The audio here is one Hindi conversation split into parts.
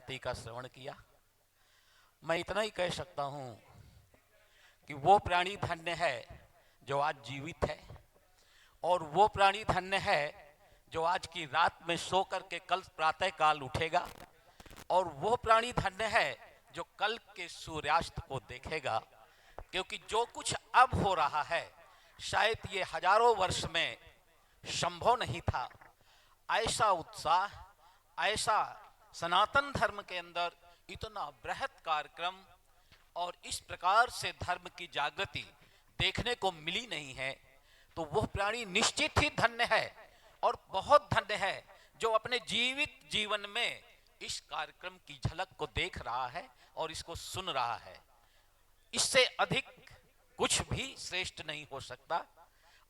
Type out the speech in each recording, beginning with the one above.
आरती का श्रवण किया। मैं इतना ही कह सकता हूं कि वो प्राणी धन्य है जो आज जीवित है, और वो प्राणी धन्य है जो आज की रात में सो करके कल प्रातः काल उठेगा, और वो प्राणी धन्य है जो कल के सूर्यास्त को देखेगा। क्योंकि जो कुछ अब हो रहा है शायद ये हजारों वर्ष में संभव नहीं था। ऐसा उत्साह, ऐसा सनातन धर्म के अंदर इतना बृहत कार्यक्रम और इस प्रकार से धर्म की जागृति देखने को मिली नहीं है। तो वह प्राणी निश्चित ही धन्य है, और बहुत धन्य है जो अपने जीवित जीवन में इस कार्यक्रम की झलक को देख रहा है और इसको सुन रहा है। इससे अधिक कुछ भी श्रेष्ठ नहीं हो सकता।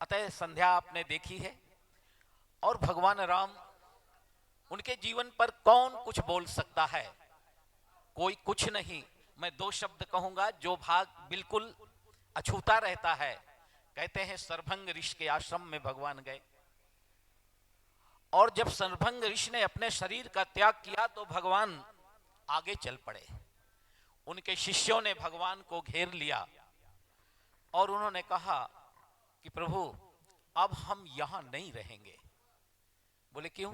अतः संध्या आपने देखी है, और भगवान राम, उनके जीवन पर कौन कुछ बोल सकता है? कोई कुछ नहीं। मैं दो शब्द कहूंगा जो भाग बिल्कुल अछूता रहता है। कहते हैं सरभंग ऋषि के आश्रम में भगवान गए, और जब सरभंग ऋषि ने अपने शरीर का त्याग किया तो भगवान आगे चल पड़े। उनके शिष्यों ने भगवान को घेर लिया और उन्होंने कहा कि प्रभु, अब हम यहां नहीं रहेंगे। बोले क्यों?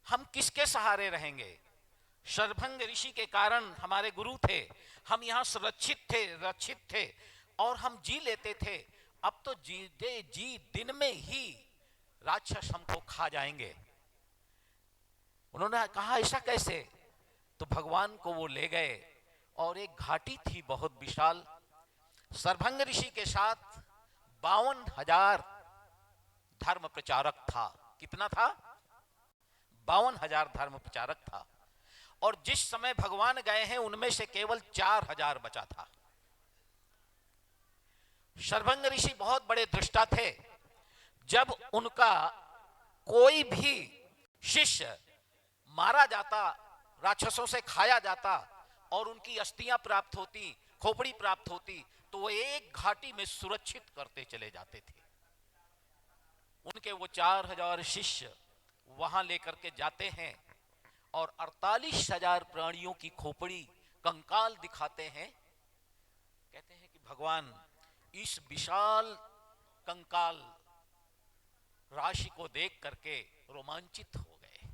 हम किसके सहारे रहेंगे? शरभंग ऋषि के कारण हमारे गुरु थे, हम यहाँ सुरक्षित थे, रक्षित थे, और हम जी लेते थे। अब तो जी दिन में ही राक्षस हमको खा जाएंगे। उन्होंने कहा ऐसा कैसे? तो भगवान को वो ले गए, और एक घाटी थी बहुत विशाल। सरभंग ऋषि के साथ 52,000 धर्म प्रचारक था। कितना था? 52,000 धर्म प्रचारक था। और जिस समय भगवान गए हैं उनमें से केवल 4,000 बचा था। शरभंग ऋषि बहुत बड़े दृष्टा थे। जब उनका कोई भी शिष्य मारा जाता, राक्षसों से खाया जाता, और उनकी अस्थियां प्राप्त होती, खोपड़ी प्राप्त होती, तो वो एक घाटी में सुरक्षित करते चले जाते थे। उनके वो 4,000 शिष्य वहां लेकर के जाते हैं और 48,000 प्राणियों की खोपड़ी, कंकाल दिखाते हैं। कहते हैं कि भगवान इस विशाल कंकाल राशि को देख करके रोमांचित हो गए।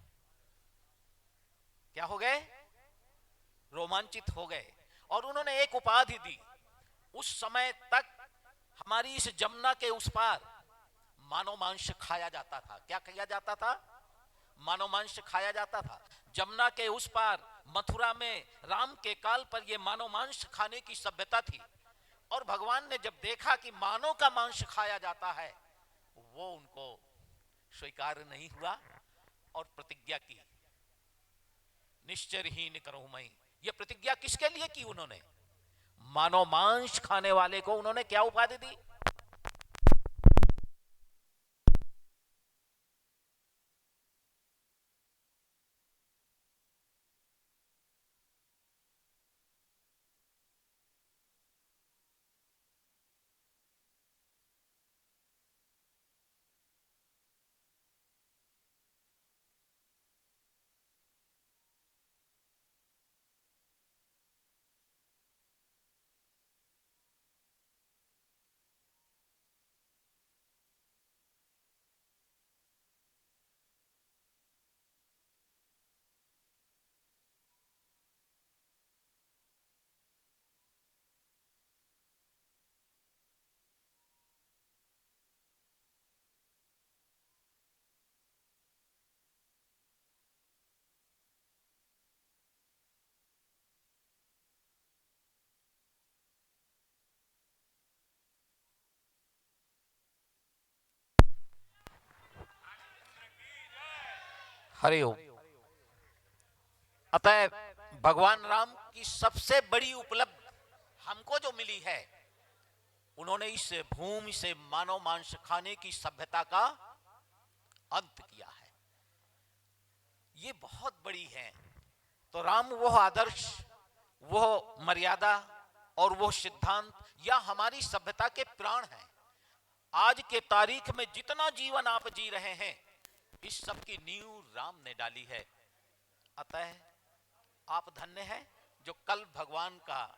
क्या हो गए? रोमांचित हो गए। और उन्होंने एक उपाधि दी। उस समय तक हमारी इस जमुना के उस पार मानव मांस खाया जाता था। क्या खाया जाता था? मानव मांस खाया जाता था। जमुना के उस पार मथुरा में राम के काल पर यह मानव मांस खाने की सभ्यता थी। और भगवान ने जब देखा कि मानव का मांस खाया जाता है, वो उनको स्वीकार नहीं हुआ और प्रतिज्ञा की, निश्चरहीन करूं मैं। यह प्रतिज्ञा किसके लिए की उन्होंने? मानव मांस खाने वाले को उन्होंने क्या उपाधि दी? हरिओम। अतः भगवान राम की सबसे बड़ी उपलब्धि हमको जो मिली है, उन्होंने इस भूमि से मानव मांस खाने की सभ्यता का अंत किया है। ये बहुत बड़ी है। तो राम वो आदर्श, वो मर्यादा और वो सिद्धांत या हमारी सभ्यता के प्राण हैं। आज के तारीख में जितना जीवन आप जी रहे हैं, इस सब की नींव राम ने डाली है। अतः आप धन्य हैं जो कल भगवान का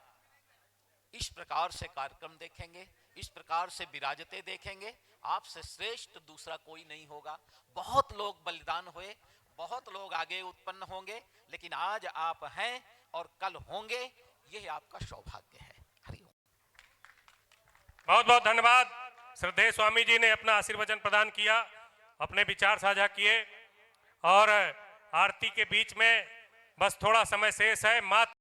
इस प्रकार से कार्यक्रम देखेंगे, इस प्रकार से विराजते देखेंगे। आपसे श्रेष्ठ दूसरा कोई नहीं होगा। बहुत लोग बलिदान हुए, बहुत लोग आगे उत्पन्न होंगे, लेकिन आज आप हैं और कल होंगे, यह आपका सौभाग्य है। हरि ओम। बहुत बहुत धन्यवाद। श्रद्धेय स्वामी जी ने अपना आशीर्वचन प्रदान किया, अपने विचार साझा किए, और आरती के बीच में बस थोड़ा समय शेष है। मात्र